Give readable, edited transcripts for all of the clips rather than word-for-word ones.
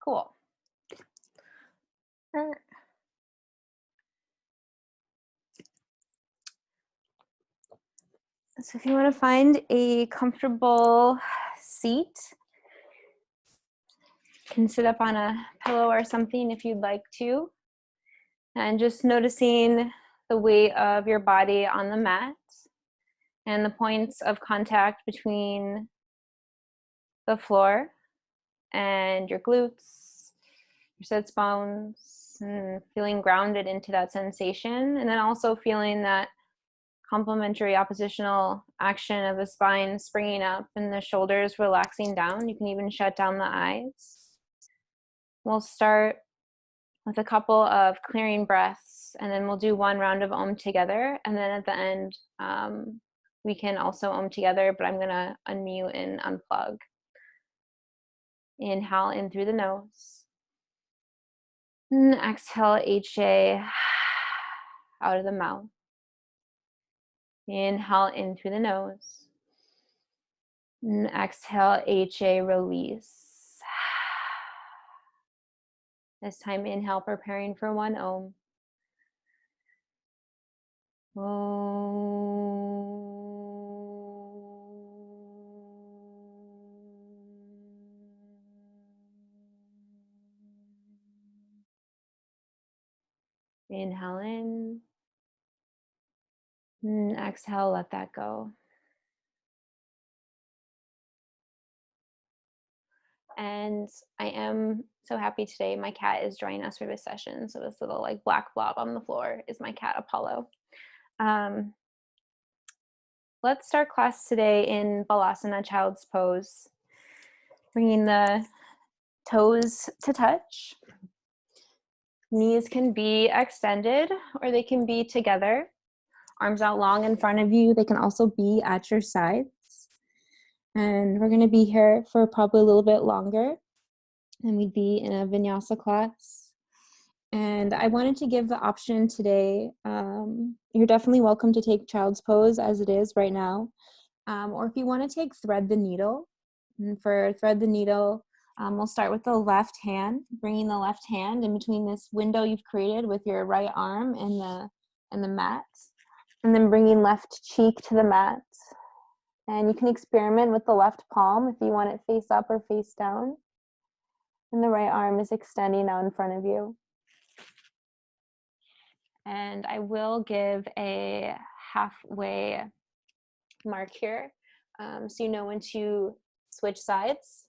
Cool. So if you want to find a comfortable seat, you can sit up on a pillow or something if you'd like to. And just noticing the weight of your body on the mat and the points of contact between the floor and your glutes, your sits bones, and feeling grounded into that sensation. And then also feeling that complementary oppositional action of the spine springing up and the shoulders relaxing down. You can even shut down the eyes. We'll start with a couple of clearing breaths, and then we'll do one round of Om together. And then at the end, we can also Om together, but I'm gonna unmute and unplug. Inhale in through the nose. And exhale, HA out of the mouth. Inhale in through the nose. And exhale, HA, release. This time, inhale, preparing for one Om. Inhale in. And exhale, let that go. And I am so happy today. My cat is joining us for this session. So this little like black blob on the floor is my cat Apollo. Let's start class today in Balasana, child's pose. Bringing the toes to touch. Knees can be extended or they can be together. Arms out long in front of you. They can also be at your sides. And we're going to be here for probably a little bit longer than we'd be in a vinyasa class. And I wanted to give the option today. You're definitely welcome to take child's pose as it is right now. Or if you want to take thread the needle. And for thread the needle, we'll start with the left hand, bringing the left hand in between this window you've created with your right arm and the mat. And then bringing left cheek to the mat. And you can experiment with the left palm if you want it face up or face down. And the right arm is extending out in front of you. And I will give a halfway mark here so you know when to switch sides.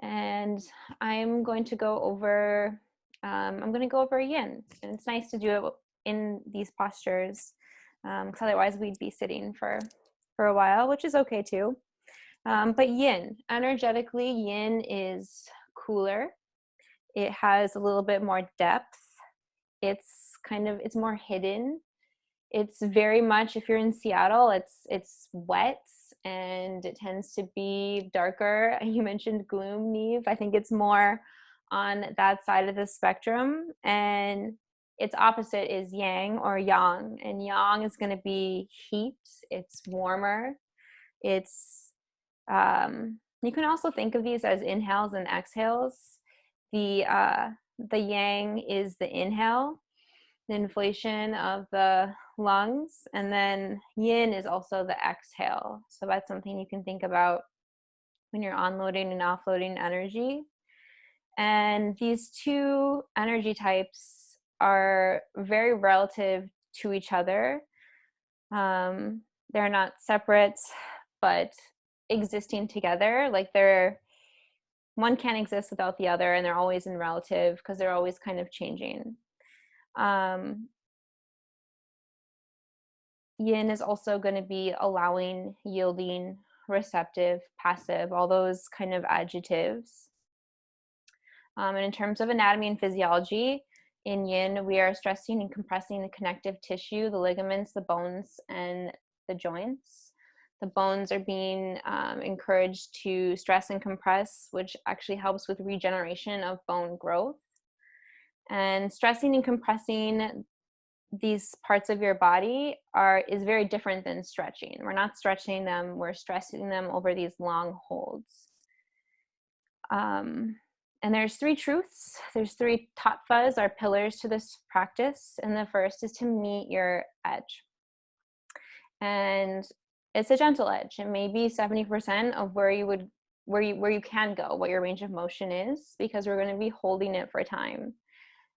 And I'm going to go over, yin. And it's nice to do it in these postures because otherwise we'd be sitting for a while, which is okay too. But yin, energetically, yin is cooler. It has a little bit more depth. It's more hidden. It's very much, if you're in Seattle, it's wet and it tends to be darker. You mentioned gloom, Neve. I think it's more on that side of the spectrum. And its opposite is yang or yang. And yang is going to be heat. It's warmer. It's you can also think of these as inhales and exhales. The yang is the inhale, the inflation of the lungs, and then yin is also the exhale. So that's something you can think about when you're onloading and offloading energy. And these two energy types are very relative to each other. They're not separate, but existing together. Like one can't exist without the other, and they're always in relative because they're always kind of changing. Yin is also going to be allowing, yielding, receptive, passive, all those kind of adjectives. And in terms of anatomy and physiology, in yin, we are stressing and compressing the connective tissue, the ligaments, the bones, and the joints. The bones are being encouraged to stress and compress, which actually helps with regeneration of bone growth. And stressing and compressing these parts of your body is very different than stretching. We're not stretching them, we're stressing them over these long holds. And there's 3 truths. There's 3 tattvas, are pillars to this practice. And the first is to meet your edge. And it's a gentle edge. It may be 70% of where you can go, what your range of motion is, because we're going to be holding it for time.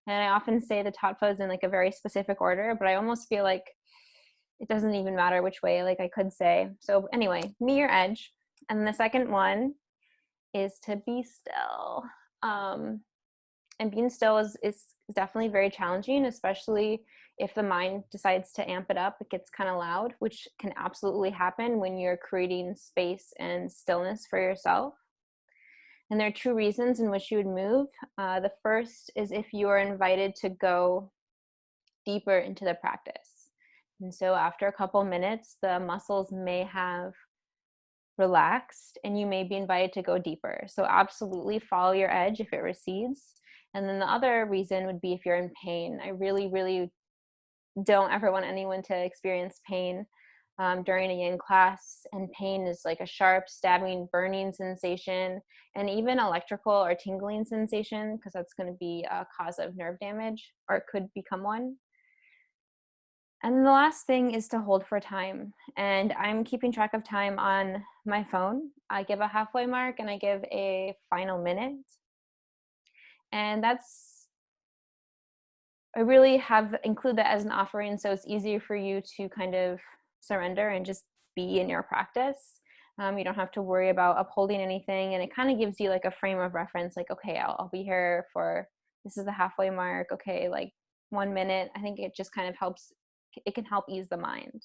And I often say the tattvas in like a very specific order, but I almost feel like it doesn't even matter which way, like I could say. So anyway, meet your edge. And the second one is to be still. And being still is definitely very challenging, especially if the mind decides to amp it up. It gets kind of loud, which can absolutely happen when you're creating space and stillness for yourself. And there are 2 reasons in which you would move. The first is if you are invited to go deeper into the practice. And so after a couple minutes, the muscles may have relaxed and you may be invited to go deeper. So absolutely follow your edge if it recedes. And then the other reason would be if you're in pain. I really, really don't ever want anyone to experience pain during a yin class. And pain is like a sharp, stabbing, burning sensation, and even electrical or tingling sensation, because that's going to be a cause of nerve damage, or it could become one. And the last thing is to hold for time. And I'm keeping track of time on my phone. I give a halfway mark and I give a final minute. And I really have include that as an offering, so it's easier for you to kind of surrender and just be in your practice. You don't have to worry about upholding anything, and it kind of gives you like a frame of reference, like, okay, I'll be here for, this is the halfway mark, okay, like 1 minute. I think it just kind of helps, it can help ease the mind.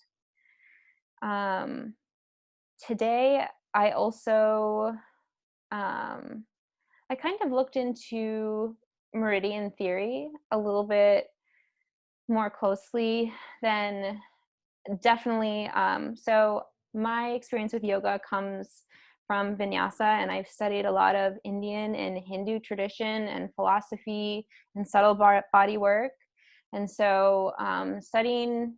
Today, I also, I kind of looked into meridian theory a little bit more closely than definitely. So my experience with yoga comes from vinyasa, and I've studied a lot of Indian and Hindu tradition and philosophy and subtle body work. And so studying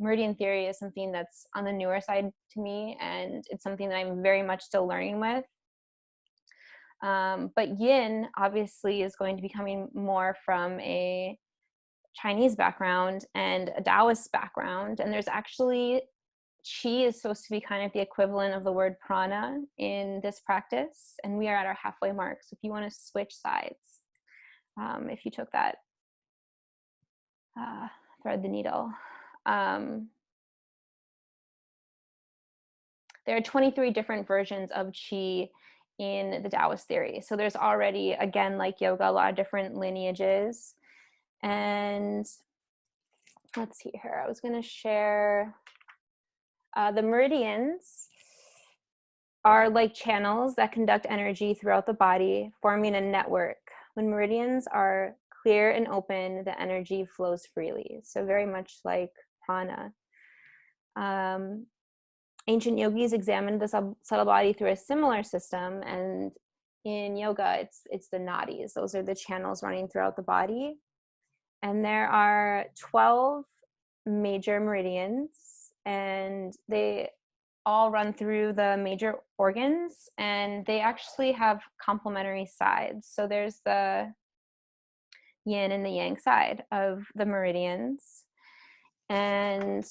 meridian theory is something that's on the newer side to me, and it's something that I'm very much still learning with. But yin obviously is going to be coming more from a Chinese background and a Taoist background. And there's actually, qi is supposed to be kind of the equivalent of the word prana in this practice. And we are at our halfway mark. So if you want to switch sides, if you took that, thread the needle. There are 23 different versions of qi in the Taoist theory. So there's already, again, like yoga, a lot of different lineages. And let's see here, I was going to share the meridians are like channels that conduct energy throughout the body, forming a network. When meridians are clear and open, the energy flows freely. So very much like prana. Ancient yogis examined the subtle body through a similar system, and in yoga, it's the nadis. Those are the channels running throughout the body. And there are 12 major meridians, and they all run through the major organs, and they actually have complementary sides. So there's the yin and the yang side of the meridians. And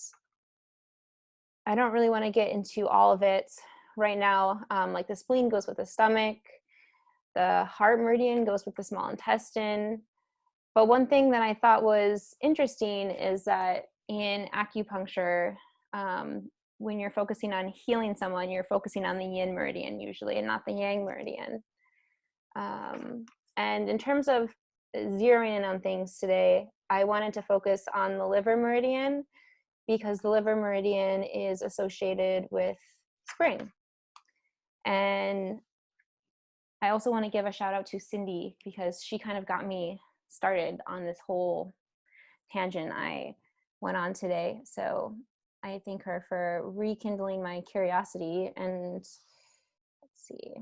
I don't really want to get into all of it right now. Like the spleen goes with the stomach, the heart meridian goes with the small intestine. But one thing that I thought was interesting is that in acupuncture, when you're focusing on healing someone, you're focusing on the yin meridian usually, and not the yang meridian. And in terms of zeroing in on things today, I wanted to focus on the liver meridian, because the liver meridian is associated with spring. And I also want to give a shout out to Cindy, because she kind of got me started on this whole tangent I went on today. So I thank her for rekindling my curiosity. And let's see,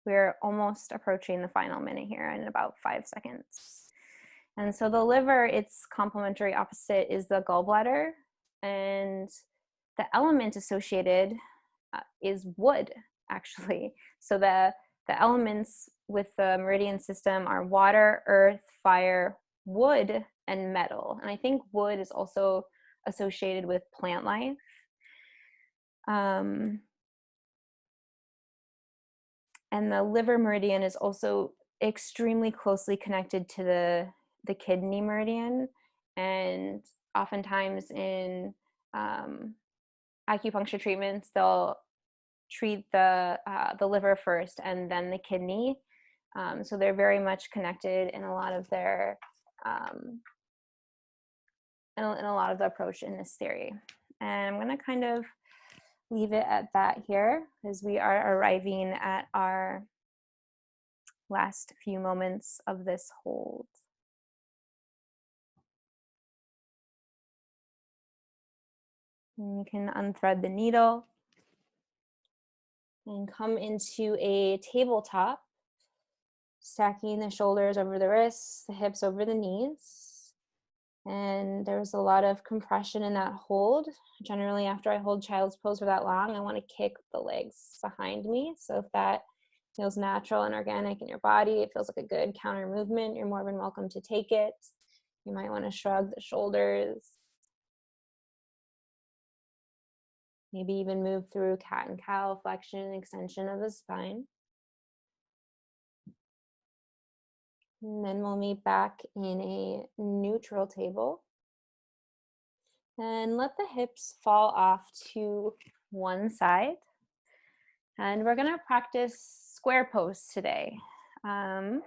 we're almost approaching the final minute here in about 5 seconds. And so the liver, its complementary opposite is the gallbladder, and the element associated is wood, actually. So the elements with the meridian system are water, earth, fire, wood, and metal. And I think wood is also associated with plant life. And the liver meridian is also extremely closely connected to the kidney meridian. And oftentimes in acupuncture treatments, they'll treat the liver first and then the kidney. So they're very much connected in a lot of their in a lot of the approach in this theory. And I'm going to kind of leave it at that here, because we are arriving at our last few moments of this hold. And you can unthread the needle and come into a tabletop, stacking the shoulders over the wrists, the hips over the knees. And there's a lot of compression in that hold. Generally, after I hold child's pose for that long, I want to kick the legs behind me. So if that feels natural and organic in your body, it feels like a good counter movement, you're more than welcome to take it. You might want to shrug the shoulders. Maybe even move through cat and cow, flexion and extension of the spine. And then we'll meet back in a neutral table. And let the hips fall off to one side. And we're going to practice square pose today. And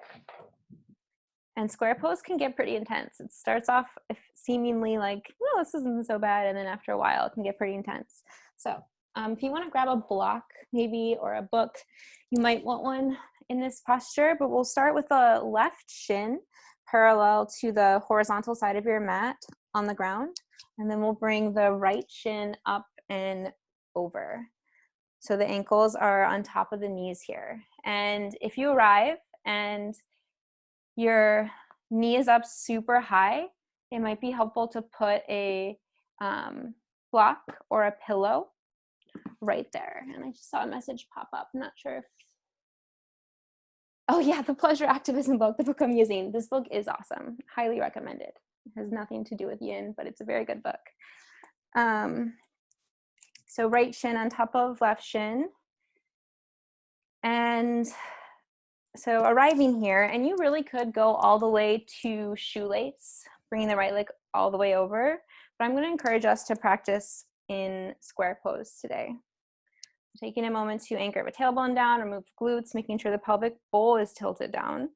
square pose can get pretty intense. It starts off seemingly like, no, this isn't so bad. And then after a while, it can get pretty intense. So if you want to grab a block maybe or a book, you might want one in this posture. But we'll start with the left shin parallel to the horizontal side of your mat on the ground. And then we'll bring the right shin up and over. So the ankles are on top of the knees here. And if you arrive and your knee is up super high, it might be helpful to put a block or a pillow right there. And I just saw a message pop up. I'm not sure if, oh yeah, the Pleasure Activism book, the book I'm using. This book is awesome. Highly recommended. It has nothing to do with yin, but it's a very good book. So right shin on top of left shin. And so arriving here, and you really could go all the way to shoelace, bringing the right leg all the way over. But I'm going to encourage us to practice in square pose today. Taking a moment to anchor the tailbone down, remove glutes, making sure the pelvic bowl is tilted down.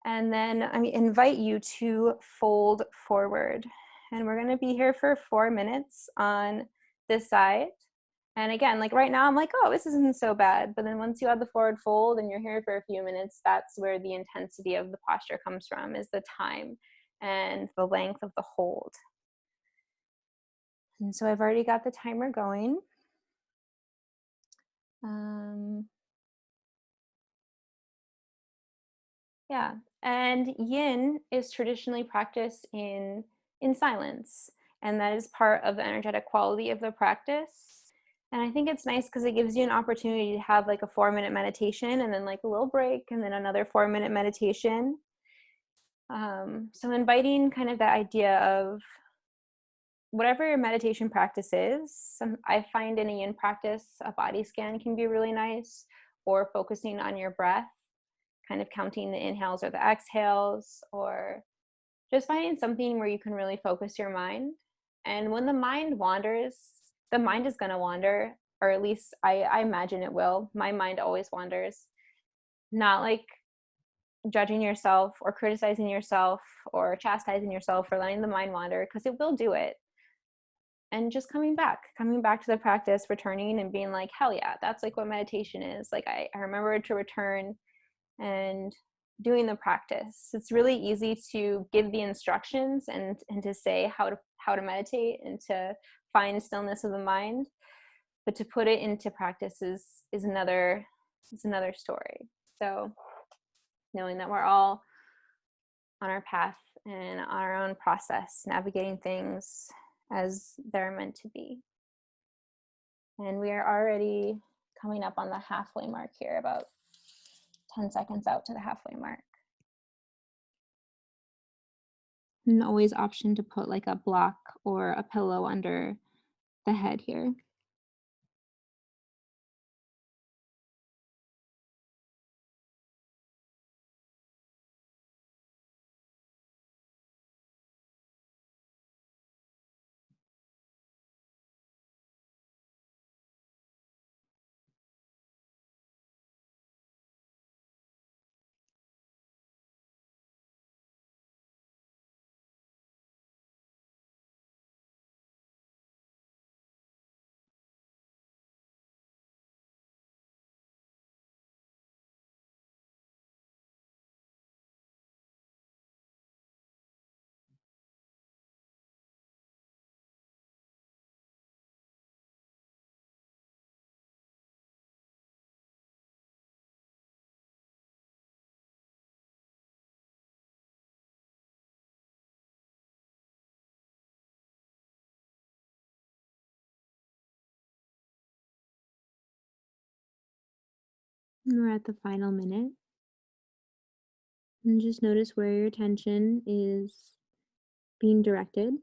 And then I invite you to fold forward. And we're going to be here for 4 minutes on this side. And again, like right now, I'm like, oh, this isn't so bad. But then once you add the forward fold and you're here for a few minutes, that's where the intensity of the posture comes from, is the time and the length of the hold. And so I've already got the timer going. Yeah, and yin is traditionally practiced in silence, and that is part of the energetic quality of the practice. And I think it's nice because it gives you an opportunity to have like a 4-minute meditation and then like a little break and then another 4-minute meditation. So inviting kind of the idea of whatever your meditation practice is. I find in a yin practice, a body scan can be really nice, or focusing on your breath, kind of counting the inhales or the exhales, or just finding something where you can really focus your mind. And when the mind wanders, the mind is going to wander, or at least I imagine it will. My mind always wanders. Not like judging yourself or criticizing yourself or chastising yourself for letting the mind wander, because it will do it. And just coming back to the practice, returning and being like, hell yeah, that's like what meditation is. Like I remember to return and doing the practice. It's really easy to give the instructions and to say how to meditate and to find stillness of the mind, but to put it into practice is another story. So knowing that we're all on our path and on our own process, navigating things as they're meant to be. And we are already coming up on the halfway mark here, about 10 seconds out to the halfway mark. And always option to put like a block or a pillow under the head here. And we're at the final minute. And just notice where your attention is being directed.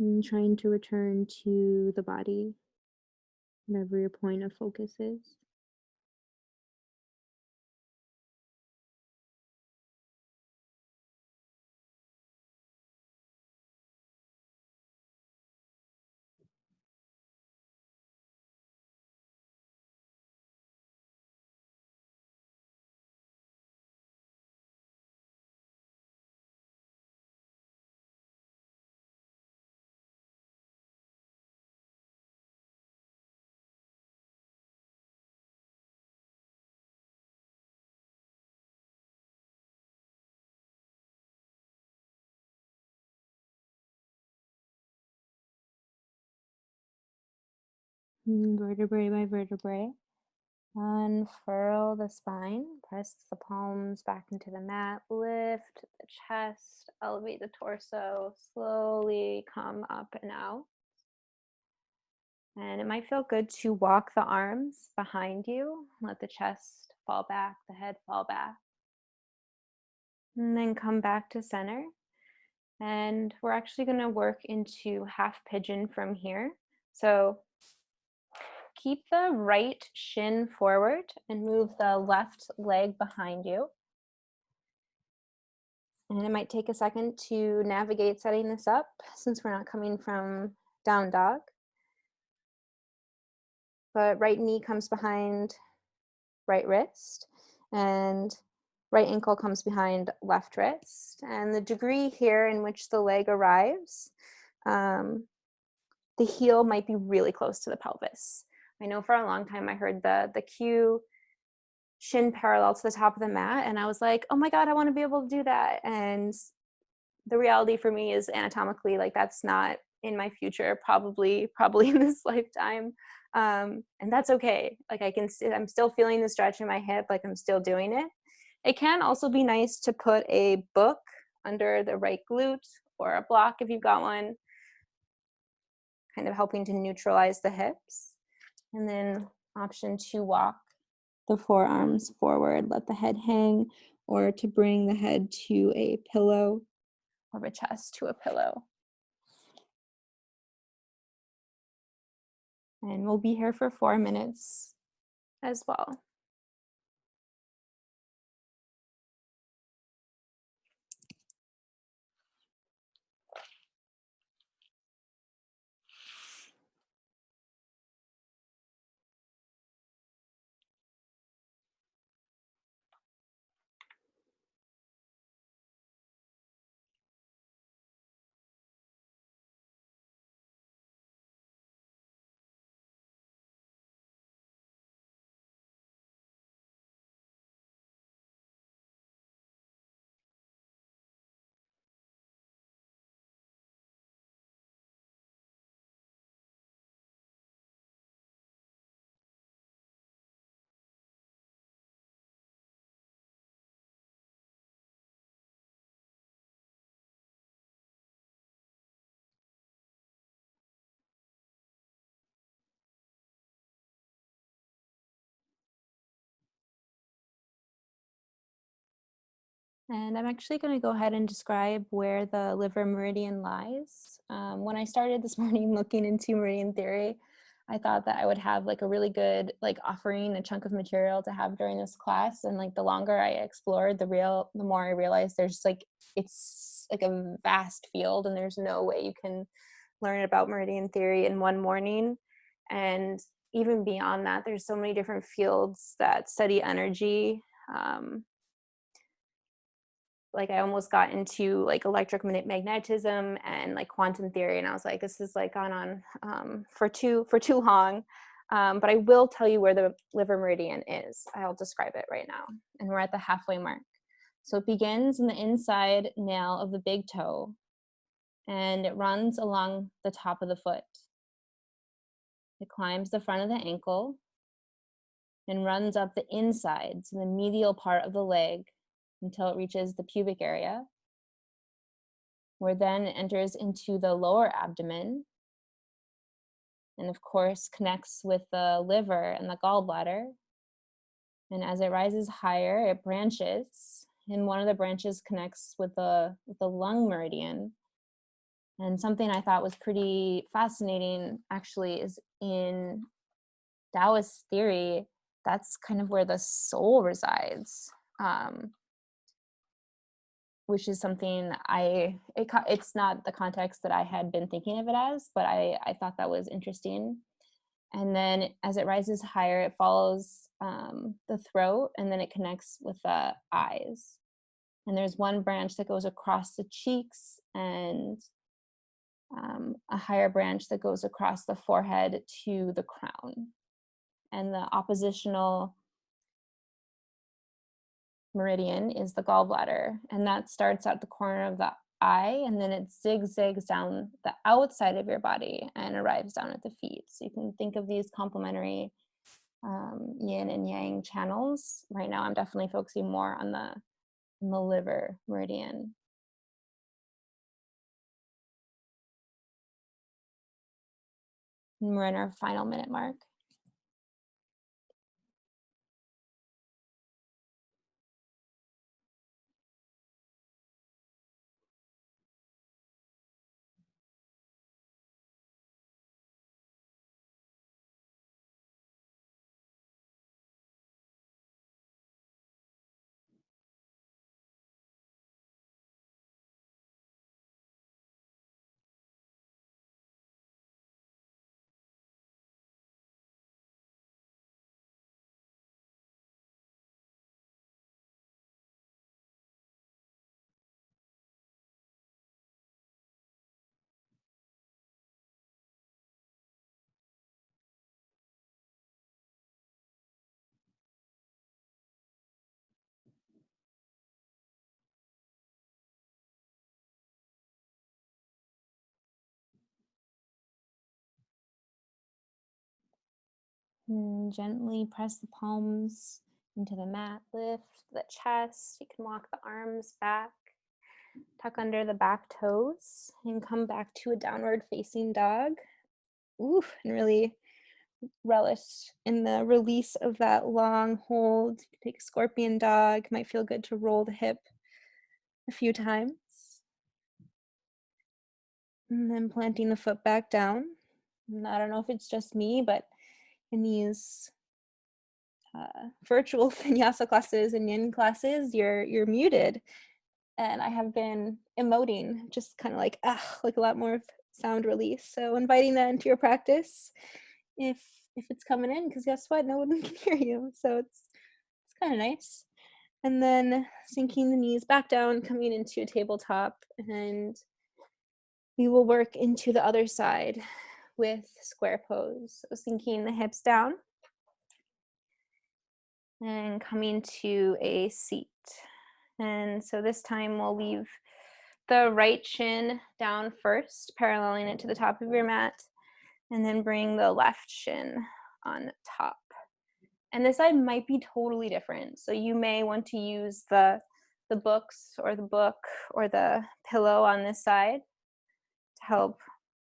And trying to return to the body, whatever your point of focus is. Vertebrae by vertebrae. Unfurl the spine, press the palms back into the mat, lift the chest, elevate the torso, slowly come up and out. And it might feel good to walk the arms behind you, let the chest fall back, the head fall back. And then come back to center. And we're actually going to work into half pigeon from here. So keep the right shin forward and move the left leg behind you. And it might take a second to navigate setting this up since we're not coming from down dog. But right knee comes behind right wrist and right ankle comes behind left wrist. And the degree here in which the leg arrives, the heel might be really close to the pelvis. I know for a long time I heard the cue shin parallel to the top of the mat, and I was like, oh my God, I want to be able to do that. And the reality for me is anatomically, like, that's not in my future, probably in this lifetime. And that's okay. Like, I'm still feeling the stretch in my hip, like I'm still doing it. It can also be nice to put a book under the right glute or a block if you've got one, kind of helping to neutralize the hips. And then option to walk the forearms forward, let the head hang, or to bring the head to a pillow or the chest to a pillow. And we'll be here for 4 minutes as well. And I'm actually going to go ahead and describe where the liver meridian lies. When I started this morning looking into meridian theory, I thought that I would have like a really good offering, a chunk of material to have during this class. And like the longer I explored, the more I realized there's it's like a vast field, and there's no way you can learn about meridian theory in one morning. And even beyond that, there's so many different fields that study energy. I almost got into electromagnetism and quantum theory, and I was like, this is gone on for too long. But I will tell you where the liver meridian is. I'll describe it right now, and we're at the halfway mark. So it begins in the inside nail of the big toe, and it runs along the top of the foot. It climbs the front of the ankle and runs up the inside, so the medial part of the leg, until it reaches the pubic area, where then it enters into the lower abdomen, and of course connects with the liver and the gallbladder. And as it rises higher, it branches, and one of the branches connects with the lung meridian. And something I thought was pretty fascinating actually is in Taoist theory, that's kind of where the soul resides. Which is something it's not the context that I had been thinking of it as, but I thought that was interesting. And then as it rises higher, it follows the throat, and then it connects with the eyes. And there's one branch that goes across the cheeks, and a higher branch that goes across the forehead to the crown. And the oppositional meridian is the gallbladder, and that starts at the corner of the eye, and then it zigzags down the outside of your body and arrives down at the feet. So you can think of these complementary yin and yang channels. Right now I'm definitely focusing more on the liver meridian. And we're in our final minute mark. And gently press the palms into the mat, lift the chest. You can walk the arms back, tuck under the back toes, and come back to a downward facing dog. Ooh, and really relish in the release of that long hold. Take scorpion dog. Might feel good to roll the hip a few times. And then planting the foot back down. And I don't know if it's just me, but in these virtual vinyasa classes and yin classes, you're muted. And I have been emoting, just kind of like a lot more sound release. So inviting that into your practice if it's coming in, because guess what? No one can hear you. So it's kind of nice. And then sinking the knees back down, coming into a tabletop, and we will work into the other side with square pose. So sinking the hips down and coming to a seat. And so this time we'll leave the right shin down first, paralleling it to the top of your mat, and then bring the left shin on top. And this side might be totally different. So you may want to use the books or the book or the pillow on this side to help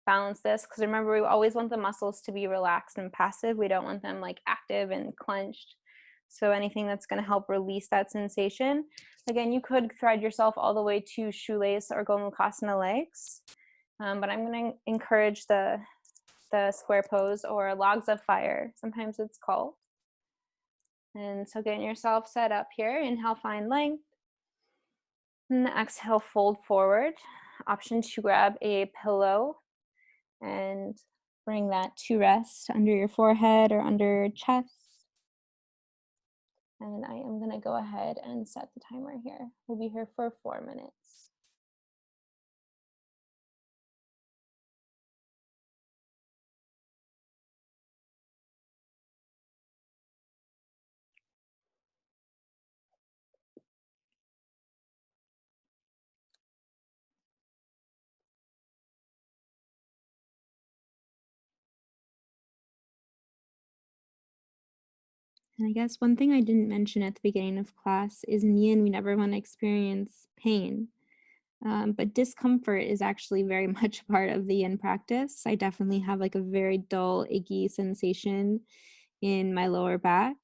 balance this. Because remember, we always want the muscles to be relaxed and passive. We don't want them active and clenched. So anything that's going to help release that sensation. Again, you could thread yourself all the way to shoelace or Gomukhasana legs, but I'm going to encourage the square pose, or logs of fire, sometimes it's called. And so getting yourself set up here, inhale, find length. And exhale, fold forward. Option to grab a pillow and bring that to rest under your forehead or under your chest. And I am going to go ahead and set the timer here. We'll be here for 4 minutes. And I guess one thing I didn't mention at the beginning of class is in yin, we never want to experience pain. But discomfort is actually very much a part of the yin practice. I definitely have like a very dull, icky sensation in my lower back.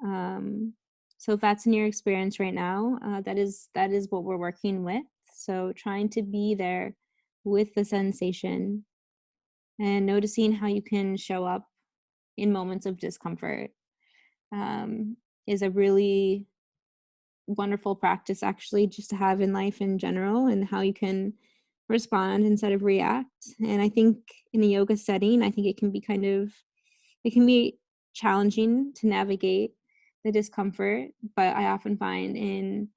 So if that's in your experience right now, that is what we're working with. So trying to be there with the sensation and noticing how you can show up in moments of discomfort is a really wonderful practice, actually, just to have in life in general, and how you can respond instead of react. And I think in a yoga setting, I think it can be challenging to navigate the discomfort, but I often find in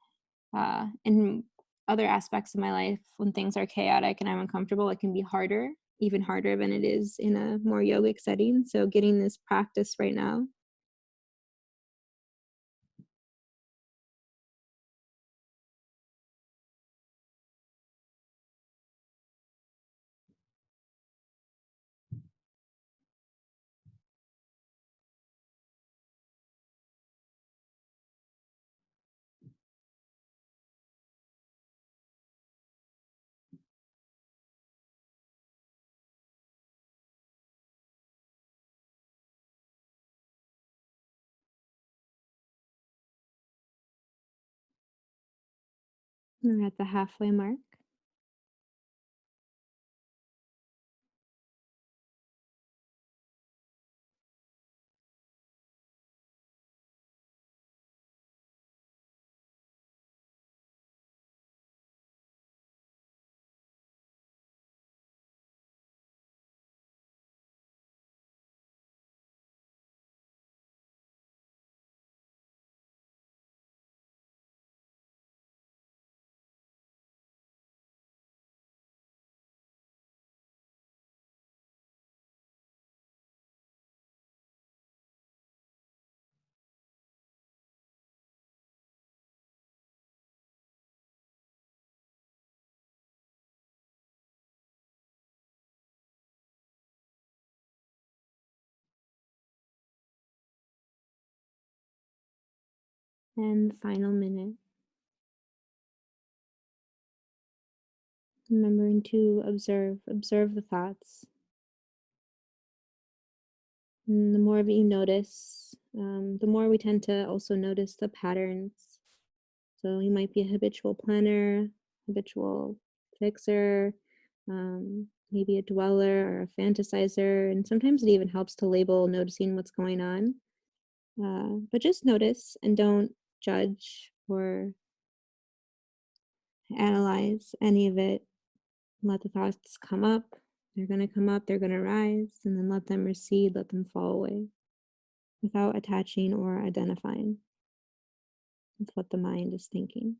other aspects of my life, when things are chaotic and I'm uncomfortable, it can be harder, even harder than it is in a more yogic setting. So getting this practice right now. We're at the halfway mark. And the final minute. Remembering to observe the thoughts. And the more that you notice, the more we tend to also notice the patterns. So you might be a habitual planner, habitual fixer, maybe a dweller or a fantasizer. And sometimes it even helps to label noticing what's going on. But just notice and don't judge or analyze any of it. Let the thoughts come up. They're going to come up, they're going to rise, and then let them recede, let them fall away without attaching or identifying with what the mind is thinking.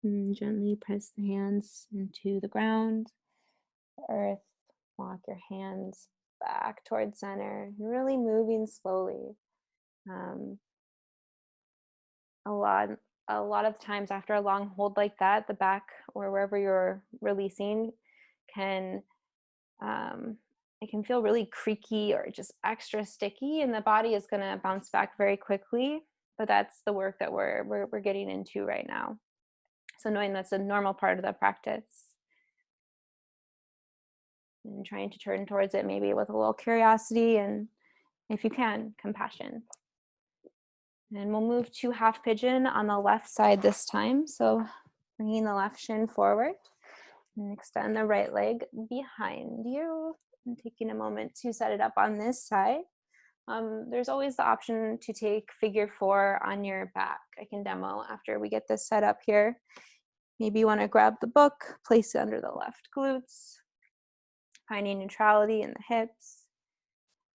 And gently press the hands into the ground, earth. Walk your hands back towards center, really moving slowly. A lot of times after a long hold like that, the back or wherever you're releasing can it can feel really creaky or just extra sticky, and the body is going to bounce back very quickly. But that's the work that we're getting into right now. So knowing that's a normal part of the practice and trying to turn towards it maybe with a little curiosity and, if you can, compassion. And we'll move to half pigeon on the left side this time. So bringing the left shin forward and extend the right leg behind you and taking a moment to set it up on this side. There's always the option to take figure 4 on your back. I can demo after we get this set up here. Maybe you want to grab the book, place it under the left glutes, finding neutrality in the hips,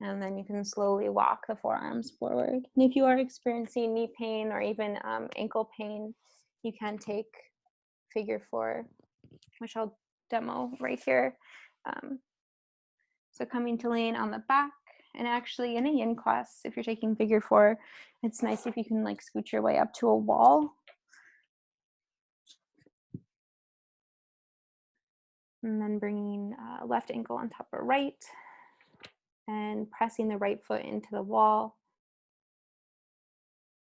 and then you can slowly walk the forearms forward. And if you are experiencing knee pain or even ankle pain, you can take figure 4, which I'll demo right here. So coming to laying on the back, and actually in a yin class, if you're taking figure 4, it's nice if you can like scoot your way up to a wall. And then bringing left ankle on top of right and pressing the right foot into the wall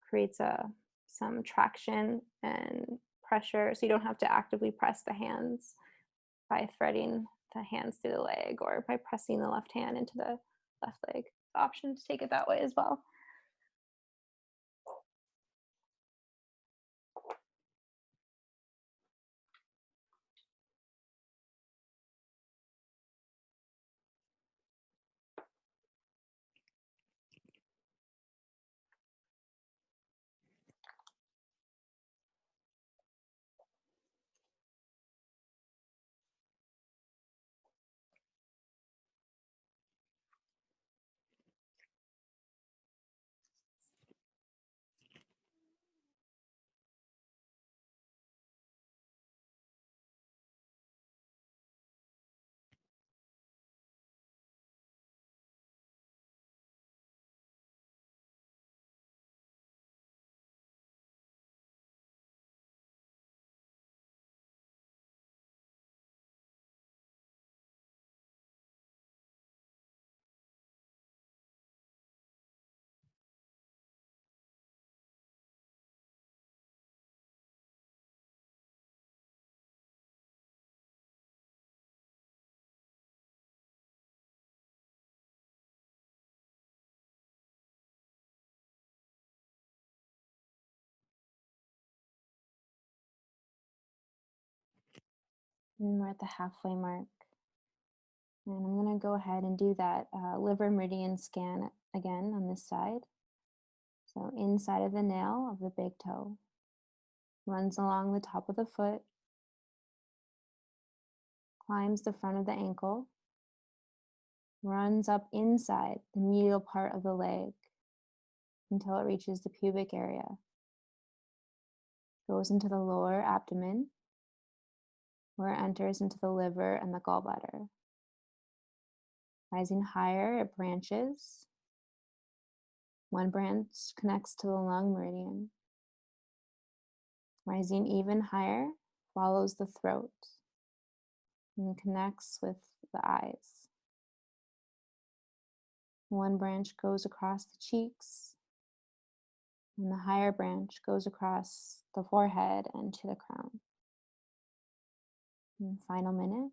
creates some traction and pressure, so you don't have to actively press the hands by threading the hands through the leg or by pressing the left hand into the left leg. The option to take it that way as well. And we're at the halfway mark. And I'm going to go ahead and do that liver meridian scan again on this side. So inside of the nail of the big toe, runs along the top of the foot, climbs the front of the ankle, runs up inside the medial part of the leg until it reaches the pubic area, goes into the lower abdomen, where it enters into the liver and the gallbladder. Rising higher, it branches. One branch connects to the lung meridian. Rising even higher, follows the throat and connects with the eyes. One branch goes across the cheeks, and the higher branch goes across the forehead and to the crown. And final minute.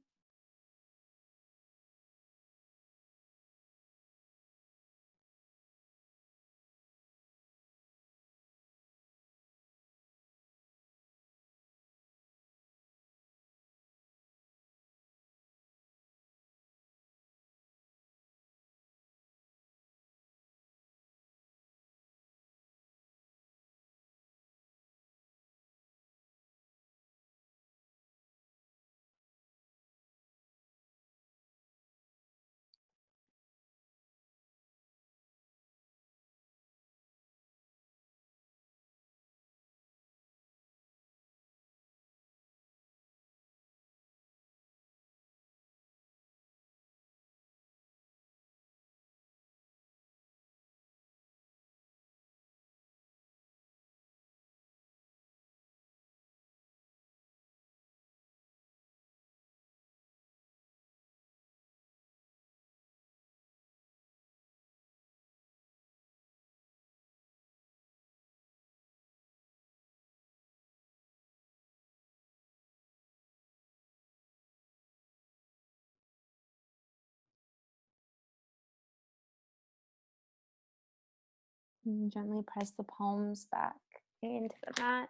And gently press the palms back into the mat.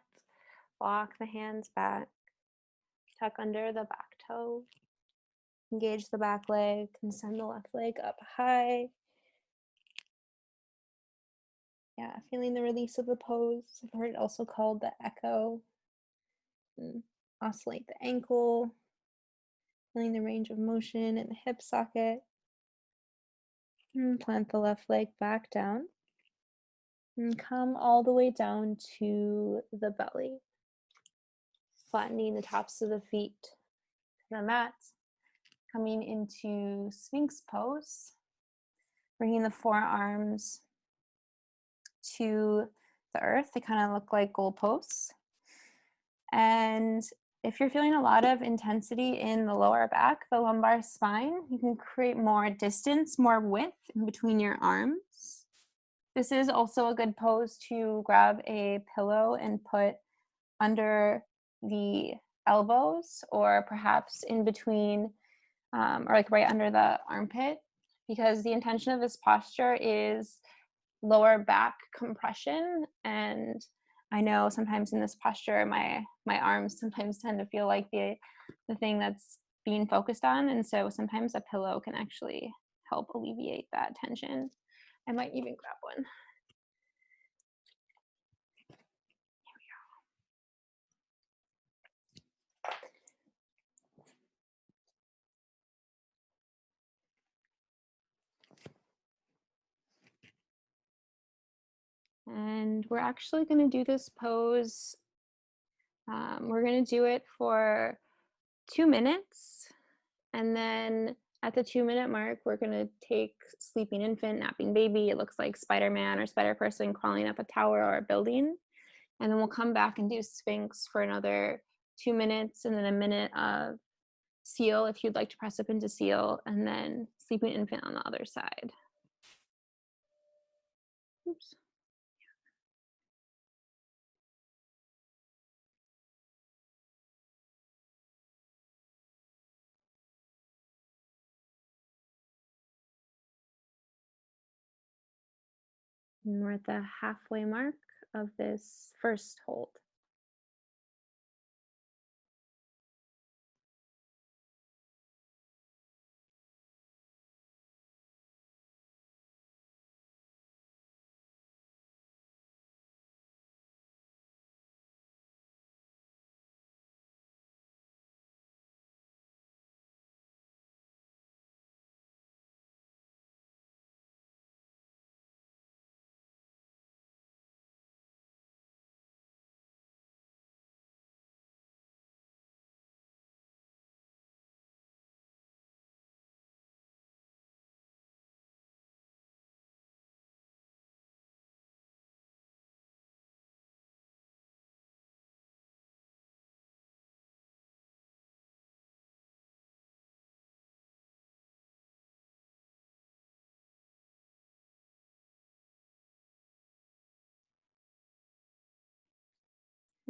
Walk the hands back. Tuck under the back toe. Engage the back leg and send the left leg up high. Yeah, feeling the release of the pose. I've heard it also called the echo. And oscillate the ankle. Feeling the range of motion in the hip socket. And plant the left leg back down. And come all the way down to the belly. Flattening the tops of the feet to the mat. Coming into Sphinx pose. Bringing the forearms to the earth. They kind of look like goalposts. And if you're feeling a lot of intensity in the lower back, the lumbar spine, you can create more distance, more width in between your arms. This is also a good pose to grab a pillow and put under the elbows, or perhaps in between, or like right under the armpit, because the intention of this posture is lower back compression. And I know sometimes in this posture, my arms sometimes tend to feel like the thing that's being focused on. And so sometimes a pillow can actually help alleviate that tension. I might even grab one. And we're actually going to do this pose. We're going to do it for 2 minutes. And then at the 2-minute mark, we're going to take sleeping infant, napping baby. It looks like Spider-Man or Spider-Person crawling up a tower or a building. And then we'll come back and do Sphinx for another 2 minutes, and then a minute of seal if you'd like to press up into seal, and then sleeping infant on the other side. Oops. And we're at the halfway mark of this first hold.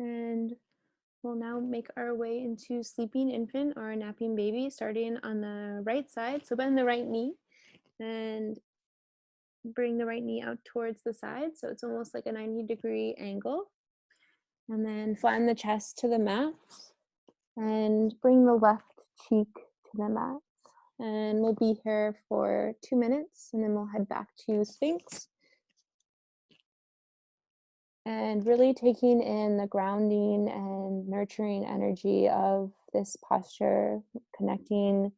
And we'll now make our way into sleeping infant or napping baby, starting on the right side. So bend the right knee and bring the right knee out towards the side. So it's almost like a 90-degree angle. And then flatten the chest to the mat and bring the left cheek to the mat. And we'll be here for 2 minutes, and then we'll head back to Sphinx. And really taking in the grounding and nurturing energy of this posture, connecting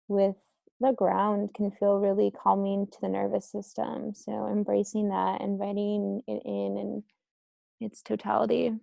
with the ground can feel really calming to the nervous system. So embracing that, inviting it in its totality.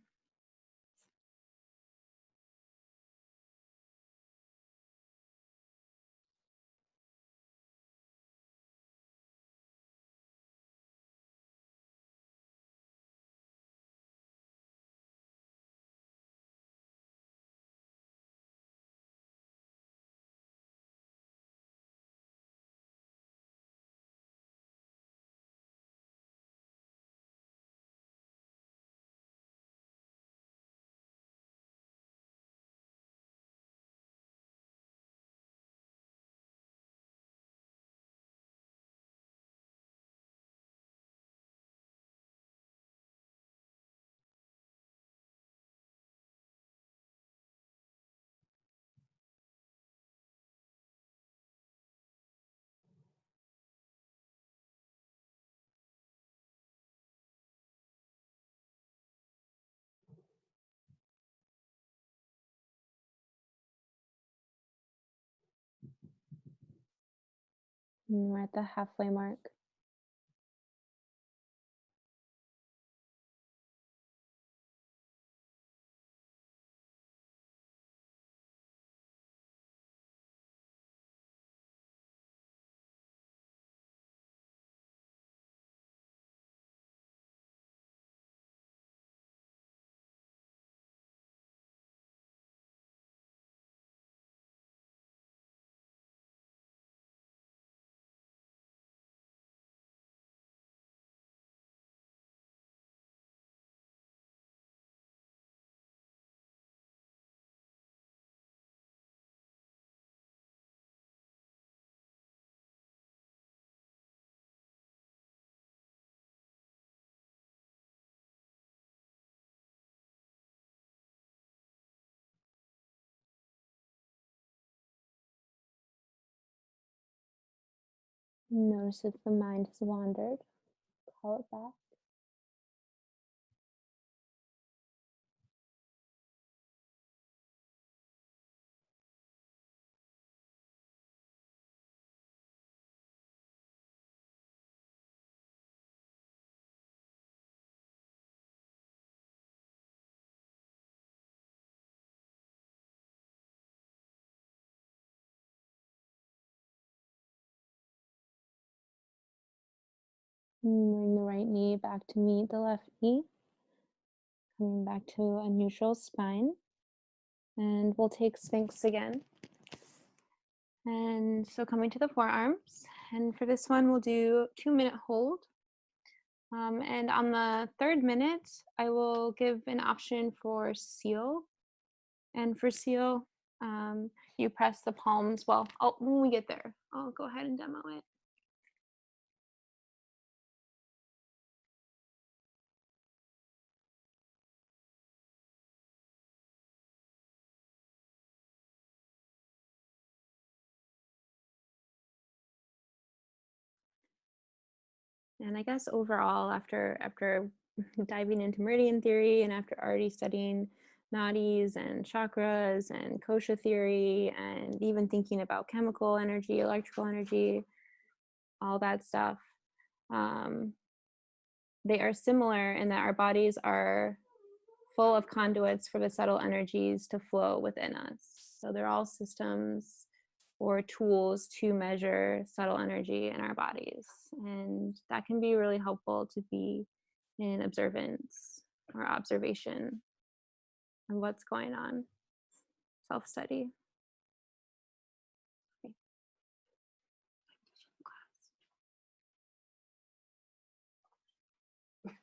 And we're at the halfway mark. Notice if the mind has wandered. Call it back. Bring the right knee back to meet the left knee. Coming back to a neutral spine. And we'll take Sphinx again. And so coming to the forearms. And for this one, we'll do 2-minute hold. And on the 3rd minute, I will give an option for seal. And for seal, you press the palms. Well, when we get there, I'll go ahead and demo it. And I guess overall, after diving into meridian theory and after already studying nadis and chakras and kosha theory and even thinking about chemical energy, electrical energy, all that stuff, they are similar in that our bodies are full of conduits for the subtle energies to flow within us. So they're all systems or tools to measure subtle energy in our bodies. And that can be really helpful to be in observance or observation of what's going on, self-study. Okay.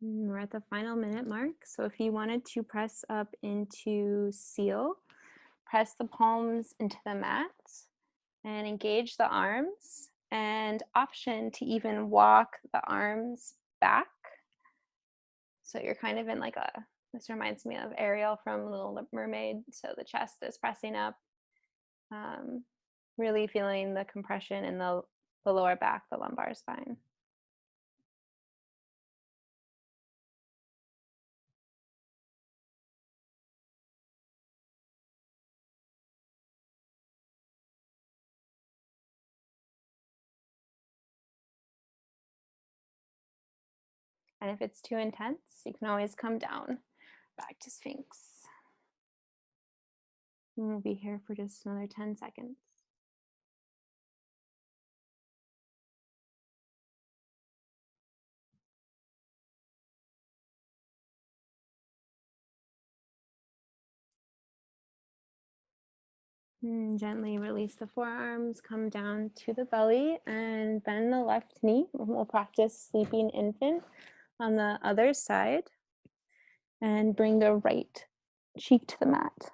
We're at the final minute mark. So if you wanted to press up into seal, press the palms into the mat and engage the arms, and option to even walk the arms back. So you're kind of in like this reminds me of Ariel from Little Mermaid. So the chest is pressing up, really feeling the compression in the lower back, the lumbar spine. And if it's too intense, you can always come down back to Sphinx. And we'll be here for just another 10 seconds. And gently release the forearms, come down to the belly and bend the left knee. We'll practice sleeping infant on the other side and bring the right cheek to the mat.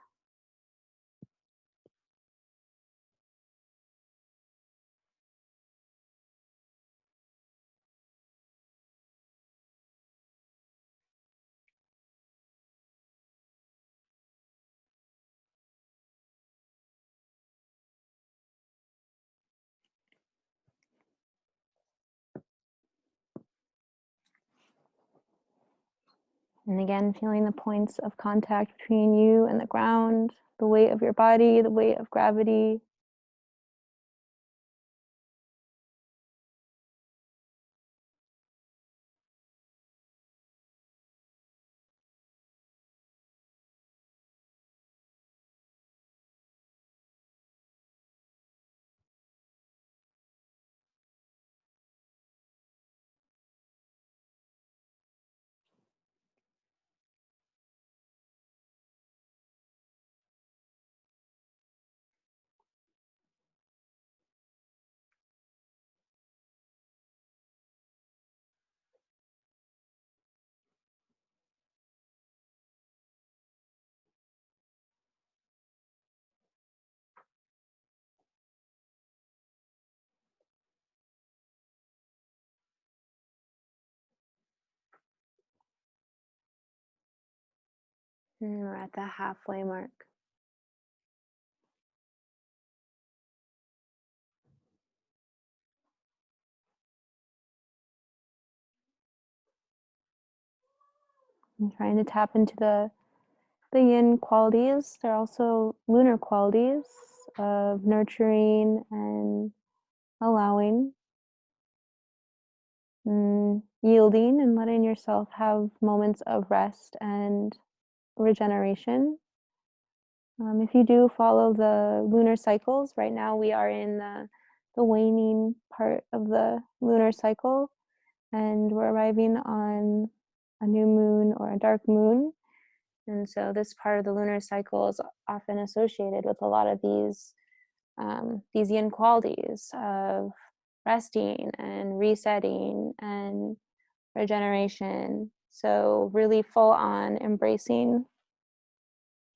And again, feeling the points of contact between you and the ground, the weight of your body, the weight of gravity. And we're at the halfway mark. I'm trying to tap into the yin qualities. They're also lunar qualities of nurturing and allowing, and yielding and letting yourself have moments of rest and regeneration. If you do follow the lunar cycles, right now we are in the waning part of the lunar cycle, and we're arriving on a new moon or a dark moon. And so this part of the lunar cycle is often associated with a lot of these yin qualities of resting and resetting and regeneration. So really full on embracing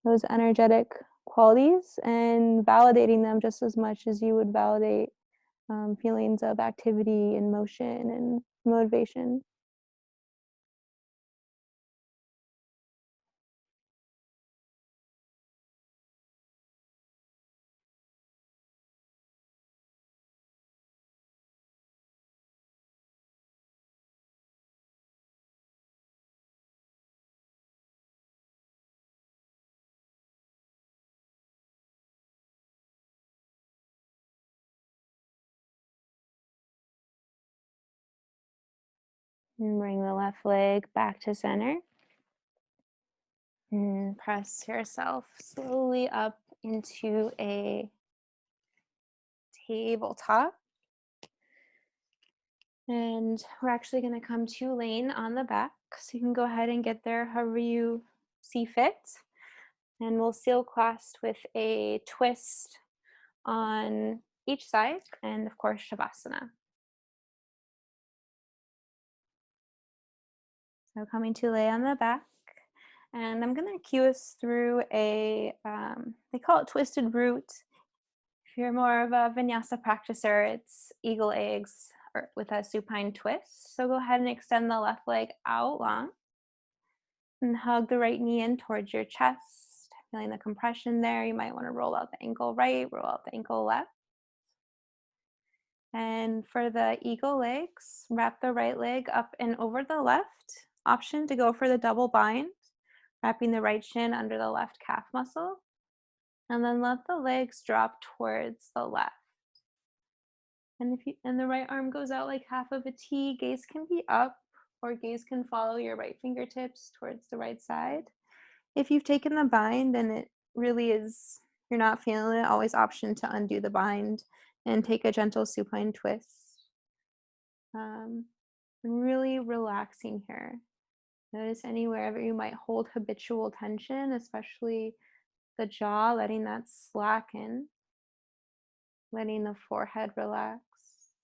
those energetic qualities and validating them just as much as you would validate feelings of activity and motion and motivation. And bring the left leg back to center. And press yourself slowly up into a tabletop. And we're actually going to come to lane on the back. So you can go ahead and get there however you see fit. And we'll seal clasp with a twist on each side, and of course, Shavasana. So coming to lay on the back. And I'm going to cue us through they call it twisted root. If you're more of a vinyasa practicer, it's eagle eggs or with a supine twist. So go ahead and extend the left leg out long and hug the right knee in towards your chest. Feeling the compression there. You might want to roll out the ankle right, roll out the ankle left. And for the eagle legs, wrap the right leg up and over the left. Option to go for the double bind, wrapping the right shin under the left calf muscle. And then let the legs drop towards the left. And the right arm goes out like half of a T. Gaze can be up, or gaze can follow your right fingertips towards the right side. If you've taken the bind and it really is, you're not feeling it, always option to undo the bind and take a gentle supine twist. And really relaxing here. Notice anywhere you might hold habitual tension, especially the jaw, letting that slacken, letting the forehead relax,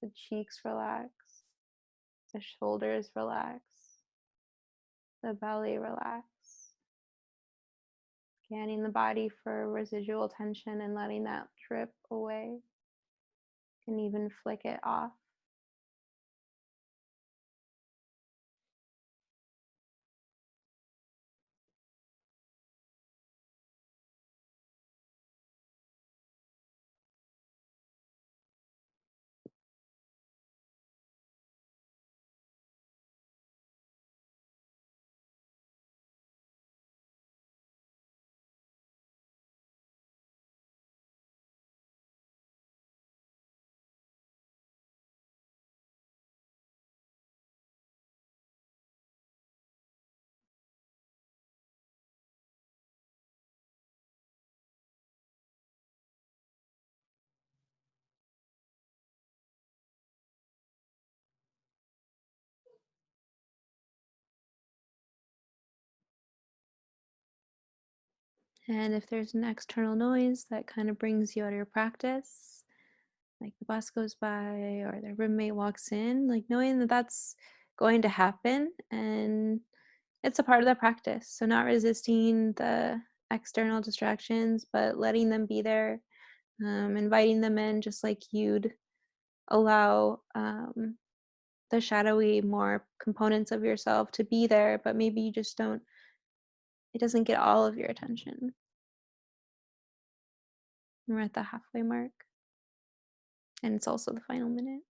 the cheeks relax, the shoulders relax, the belly relax. Scanning the body for residual tension and letting that drip away. You can even flick it off. And if there's an external noise that kind of brings you out of your practice, like the bus goes by or the roommate walks in, like knowing that that's going to happen and it's a part of the practice. So not resisting the external distractions, but letting them be there, inviting them in just like you'd allow the shadowy, more components of yourself to be there, but maybe you just don't, it doesn't get all of your attention. We're at the halfway mark, and it's also the final minute.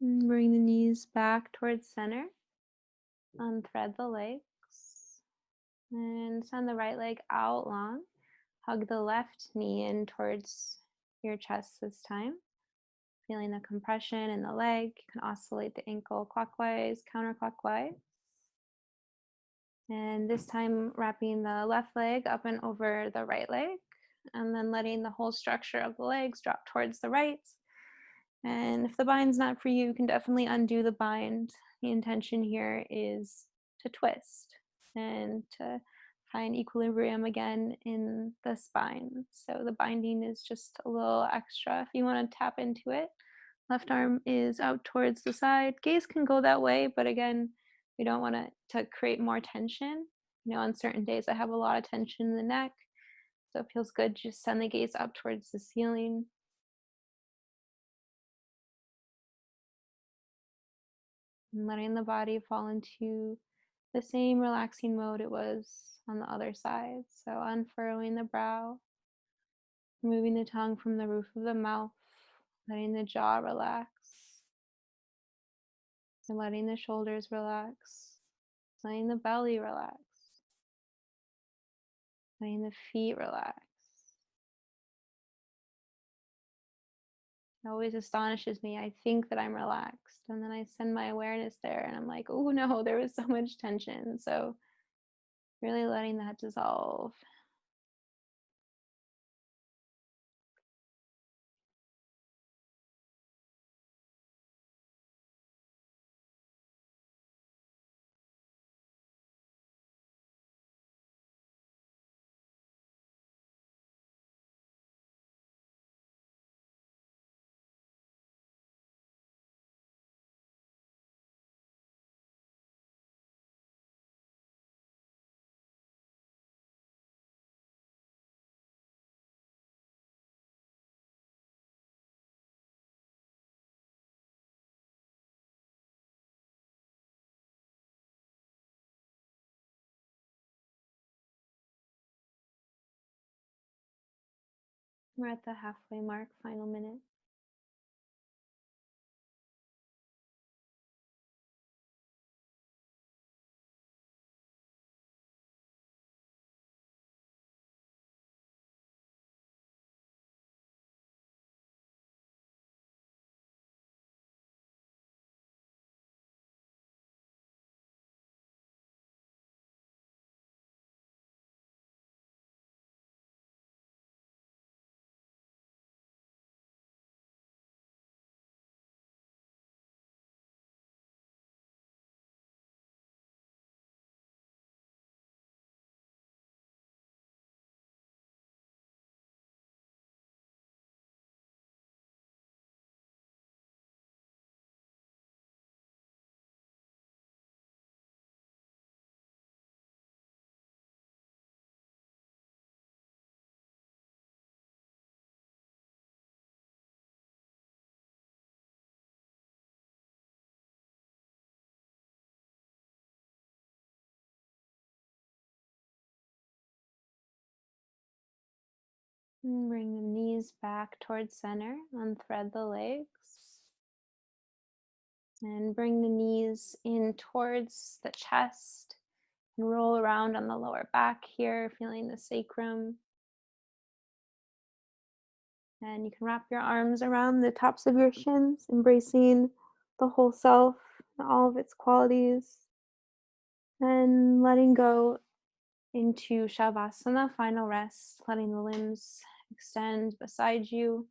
And bring the knees back towards center. Unthread the legs. And send the right leg out long. Hug the left knee in towards your chest this time. Feeling the compression in the leg. You can oscillate the ankle clockwise, counterclockwise. And this time, wrapping the left leg up and over the right leg, and then letting the whole structure of the legs drop towards the right. And if the bind's not for you, you can definitely undo the bind. The intention here is to twist and to find equilibrium again in the spine. So the binding is just a little extra if you want to tap into it. Left arm is out towards the side. Gaze can go that way, but again, we don't want to create more tension. You know, on certain days I have a lot of tension in the neck, so it feels good to just send the gaze up towards the ceiling. And letting the body fall into the same relaxing mode it was on the other side. So unfurrowing the brow, moving the tongue from the roof of the mouth, letting the jaw relax, and letting the shoulders relax, letting the belly relax, letting the feet relax. It always astonishes me. I think that I'm relaxed, and then I send my awareness there, and I'm like, oh no, there was so much tension. So really letting that dissolve. We're at the halfway mark, final minute. And bring the knees back towards center, unthread the legs. And bring the knees in towards the chest and roll around on the lower back here, feeling the sacrum. And you can wrap your arms around the tops of your shins, embracing the whole self and all of its qualities. And letting go into Shavasana, final rest, letting the limbs extend beside you.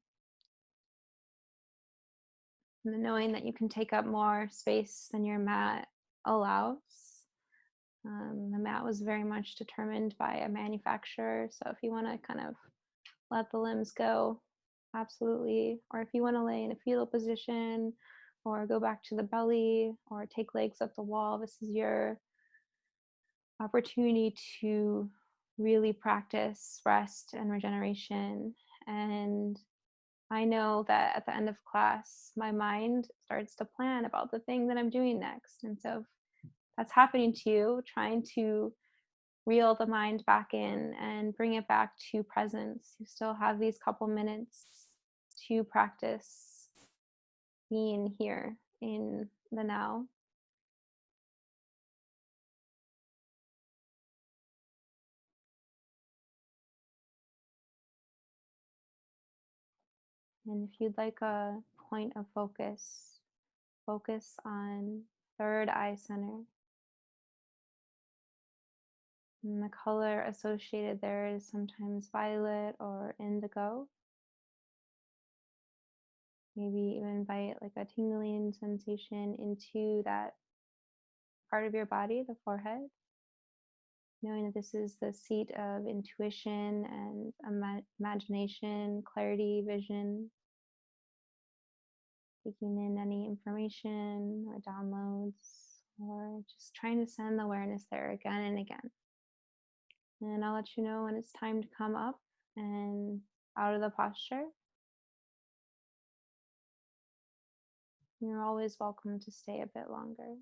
And then knowing that you can take up more space than your mat allows. The mat was very much determined by a manufacturer. So if you want to kind of let the limbs go, absolutely. Or if you want to lay in a fetal position or go back to the belly or take legs up the wall, this is your opportunity to really practice rest and regeneration. And I know that at the end of class, my mind starts to plan about the thing that I'm doing next. And so if that's happening to you, trying to reel the mind back in and bring it back to presence. You still have these couple minutes to practice being here in the now. And if you'd like a point of focus, focus on third eye center. And the color associated there is sometimes violet or indigo. Maybe even invite like a tingling sensation into that part of your body, the forehead. Knowing that this is the seat of intuition and imagination, clarity, vision, taking in any information or downloads, or just trying to send the awareness there again and again. And I'll let you know when it's time to come up and out of the posture. You're always welcome to stay a bit longer.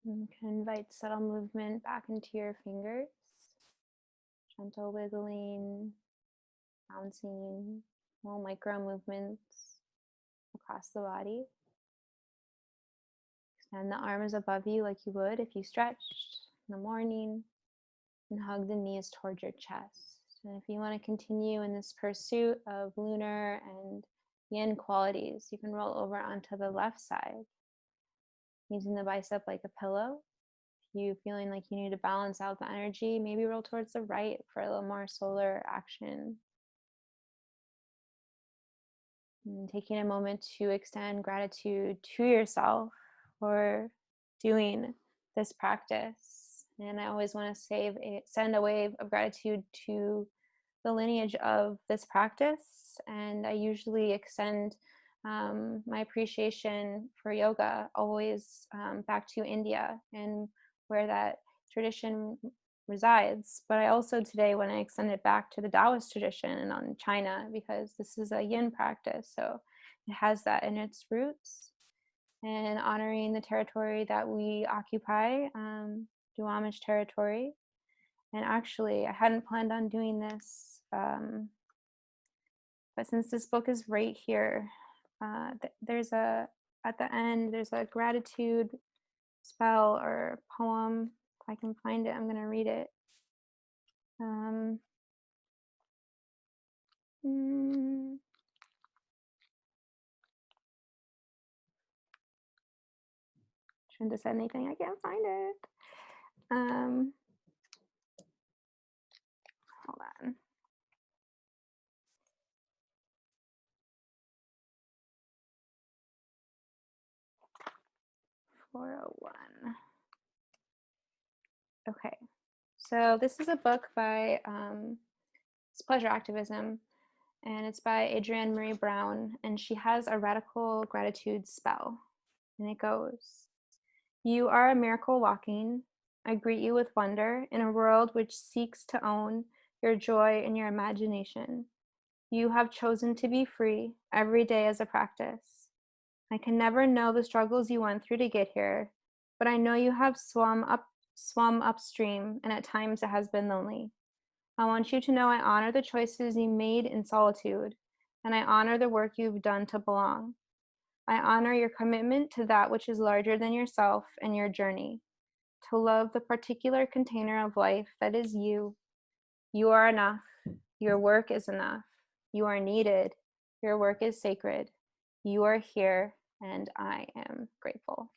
You can invite subtle movement back into your fingers, gentle wiggling, bouncing, small micro movements across the body. Extend the arms above you like you would if you stretched in the morning, and hug the knees towards your chest. And if you want to continue in this pursuit of lunar and yin qualities, you can roll over onto the left side, using the bicep like a pillow. If you feeling like you need to balance out the energy, maybe roll towards the right for a little more solar action. And taking a moment to extend gratitude to yourself for doing this practice. And I always want to send a wave of gratitude to the lineage of this practice. And I usually extend my appreciation for yoga always back to India and where that tradition resides. But I also today want to extend it back to the Taoist tradition and on China, because this is a yin practice. So it has that in its roots. And honoring the territory that we occupy, Duwamish territory. And actually, I hadn't planned on doing this, but since this book is right here, there's at the end, there's a gratitude spell or poem. If I can find it, I'm going to read it. Shouldn't have said anything. I can't find it. Hold on. .401. Okay, so this is a book by it's Pleasure Activism, and it's by Adrienne Marie Brown, and she has a radical gratitude spell, and it goes: "You are a miracle walking. I greet you with wonder in a world which seeks to own your joy and your imagination. You have chosen to be free every day as a practice. I can never know the struggles you went through to get here, but I know you have swum upstream, and at times it has been lonely. I want you to know I honor the choices you made in solitude, and I honor the work you've done to belong. I honor your commitment to that which is larger than yourself and your journey, to love the particular container of life that is you. You are enough. Your work is enough. You are needed. Your work is sacred. You are here, and I am grateful."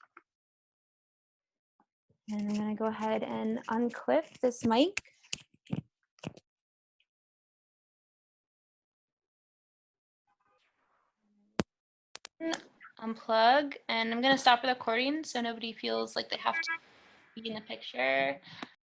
And I'm going to go ahead and unclip this mic. Unplug, and I'm going to stop the recording so nobody feels like they have to be in the picture.